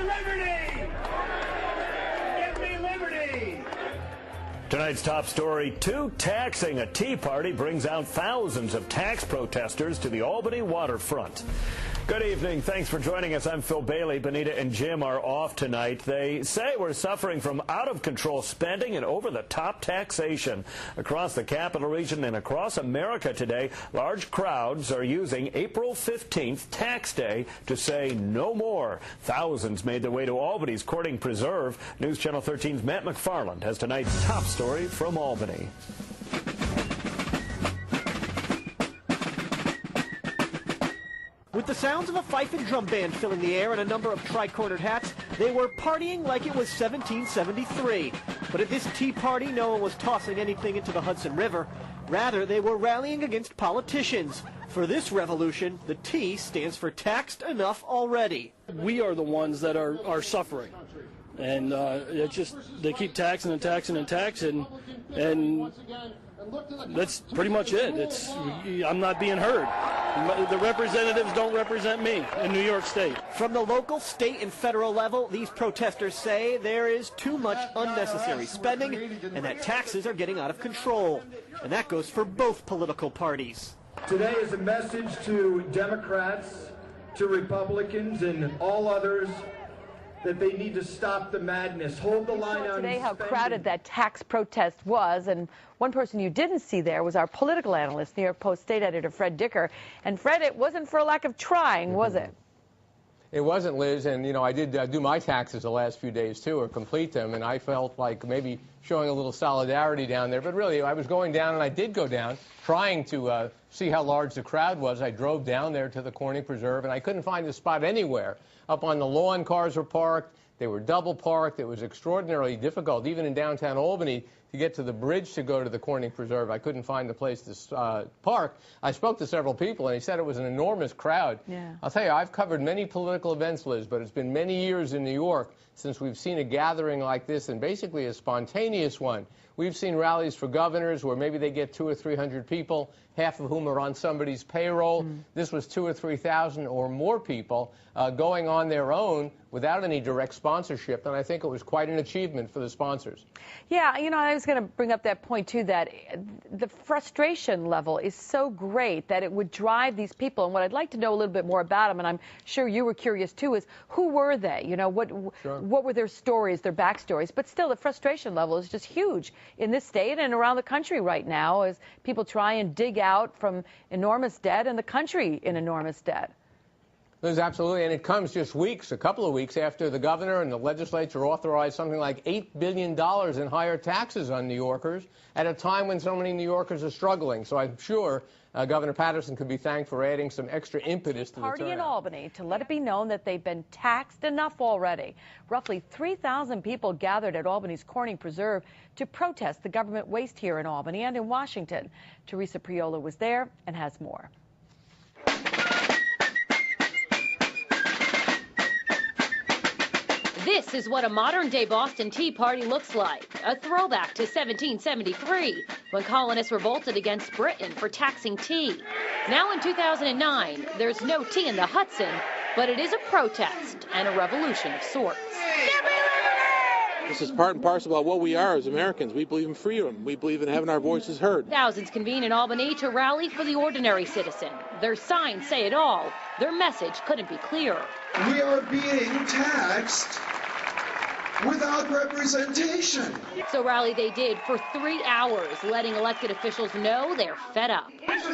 liberty! Give me liberty! Tonight's top story, too taxing a Tea Party brings out thousands of tax protesters to the Albany waterfront. Good evening. Thanks for joining us. I'm Phil Bailey. Benita and Jim are off tonight. They say we're suffering from out-of-control spending and over-the-top taxation. Across the capital region and across America today, large crowds are using April 15th, Tax Day, to say no more. Thousands made their way to Albany's Corning Preserve. News Channel 13's Matt McFarland has tonight's top story from Albany. With the sounds of a fife and drum band filling the air and a number of tri-cornered hats, they were partying like it was 1773. But at this tea party, no one was tossing anything into the Hudson River. Rather, they were rallying against politicians. For this revolution, the T stands for taxed enough already. We are the ones that are suffering. And it's just, they keep taxing and taxing and taxing, and that's pretty much it. I'm not being heard. The representatives don't represent me in New York State. From the local, state, and federal level, these protesters say there is too much unnecessary spending and that taxes are getting out of control. And that goes for both political parties. Today is a message to Democrats, to Republicans, and all others that they need to stop the madness, hold the line on today how spending. Crowded that tax protest was, and one person you didn't see there was our political analyst, New York Post state editor Fred Dicker. And Fred, it wasn't for a lack of trying, was it? It wasn't, Liz, and you know, I did do my taxes the last few days too, or complete them, and I felt like maybe showing a little solidarity down there. But really, I was going down, and I did go down, trying to see how large the crowd was. I drove down there to the Corning Preserve, and I couldn't find a spot anywhere. Up on the lawn, cars were parked. They were double parked. It was extraordinarily difficult, even in downtown Albany, to get to the bridge to go to the Corning Preserve. I couldn't find the place to park. I spoke to several people, and he said it was an enormous crowd. Yeah. I'll tell you, I've covered many political events, Liz, but it's been many years in New York since we've seen a gathering like this, and basically a spontaneous one. We've seen rallies for governors where maybe they get 200 or 300 people, half of whom are on somebody's payroll. This was 2,000 or 3,000 or more people going on their own without any direct sponsorship, and I think it was quite an achievement for the sponsors. Yeah, you know, I was going to bring up that point, too, that the frustration level is so great that it would drive these people. And what I'd like to know a little bit more about them, and I'm sure you were curious, too, is who were they? You know, what were their stories, their backstories? But still, the frustration level is just huge in this state and around the country right now as people try and dig out from enormous debt and the country in enormous debt. Liz, absolutely, and it comes just a couple of weeks after the governor and the legislature authorized something like $8 billion in higher taxes on New Yorkers at a time when so many New Yorkers are struggling. So I'm sure Governor Patterson could be thanked for adding some extra impetus to the turnout. Party in Albany to let it be known that they've been taxed enough already. Roughly 3,000 people gathered at Albany's Corning Preserve to protest the government waste here in Albany and in Washington. Teresa Priola was there and has more. This is what a modern-day Boston Tea Party looks like, a throwback to 1773, when colonists revolted against Britain for taxing tea. Now in 2009, there's no tea in the Hudson, but it is a protest and a revolution of sorts. This is part and parcel about what we are as Americans. We believe in freedom. We believe in having our voices heard. Thousands convene in Albany to rally for the ordinary citizen. Their signs say it all. Their message couldn't be clearer. We are being taxed without representation. So rally they did for 3 hours, letting elected officials know they're fed up.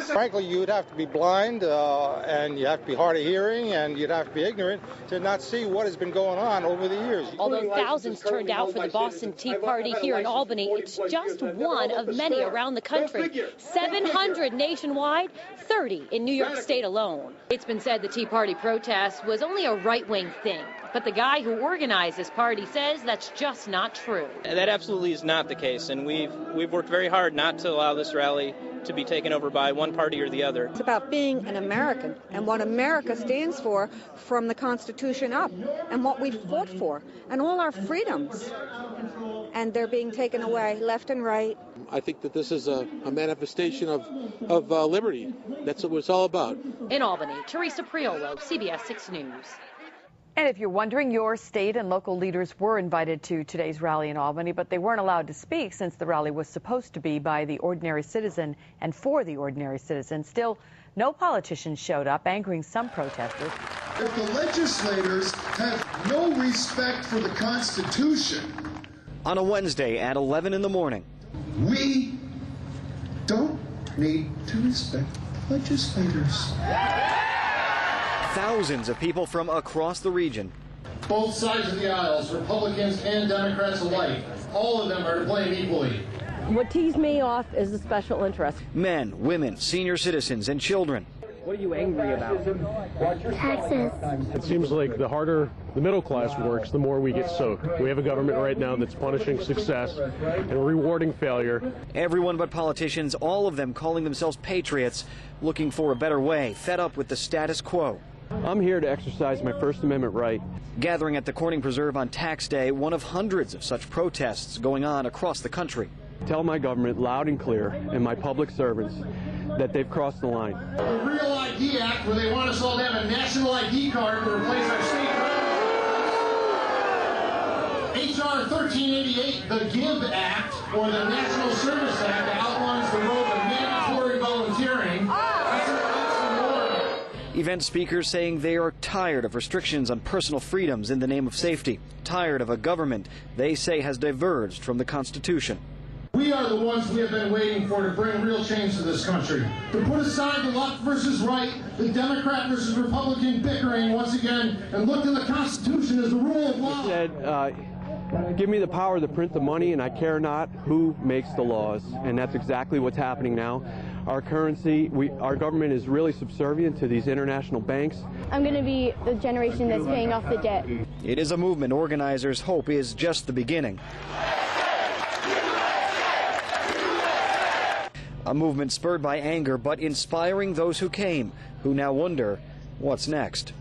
Frankly, you'd have to be blind and you have to be hard of hearing and you'd have to be ignorant to not see what has been going on over the years. Although thousands turned out for the Boston Tea Party here in Albany, it's just one of many around the country. 700 nationwide, 30 in New York State alone. It's been said the Tea Party protest was only a right-wing thing. But the guy who organized this party says that's just not true. That absolutely is not the case, and we've worked very hard not to allow this rally to be taken over by one party or the other. It's about being an American and what America stands for from the Constitution up and what we fought for and all our freedoms. And they're being taken away left and right. I think that this is a manifestation of liberty. That's what it's all about. In Albany, Teresa Priolo, CBS 6 News. And if you're wondering, your state and local leaders were invited to today's rally in Albany, but they weren't allowed to speak since the rally was supposed to be by the ordinary citizen and for the ordinary citizen. Still, no politicians showed up, angering some protesters. If the legislators have no respect for the Constitution. On a Wednesday at 11 in the morning. We don't need to respect legislators. Thousands of people from across the region. Both sides of the aisles, Republicans and Democrats alike, all of them are to blame equally. What tees me off is the special interest. Men, women, senior citizens, and children. What are you angry about? Taxes. It seems like the harder the middle class works, the more we get soaked. We have a government right now that's punishing success and rewarding failure. Everyone but politicians, all of them calling themselves patriots, looking for a better way, fed up with the status quo. I'm here to exercise my First Amendment right. Gathering at the Corning Preserve on Tax Day, one of hundreds of such protests going on across the country. Tell my government loud and clear and my public servants that they've crossed the line. The Real ID Act, where they want us all to have a national ID card to replace our state driver's license. H.R. 1388, the GIVE Act, or the National Service Act, that outlines the road to mandatory volunteering. Event speakers saying they are tired of restrictions on personal freedoms in the name of safety, tired of a government they say has diverged from the Constitution. We are the ones we have been waiting for to bring real change to this country. To put aside the left versus right, the Democrat versus Republican bickering once again, and look to the Constitution as the rule of law. He said, give me the power to print the money and I care not who makes the laws. And that's exactly what's happening now. Our currency, our government is really subservient to these international banks. I'm going to be the generation that's paying off the debt. It is a movement organizers hope is just the beginning. A movement spurred by anger, but inspiring those who came, who now wonder, what's next?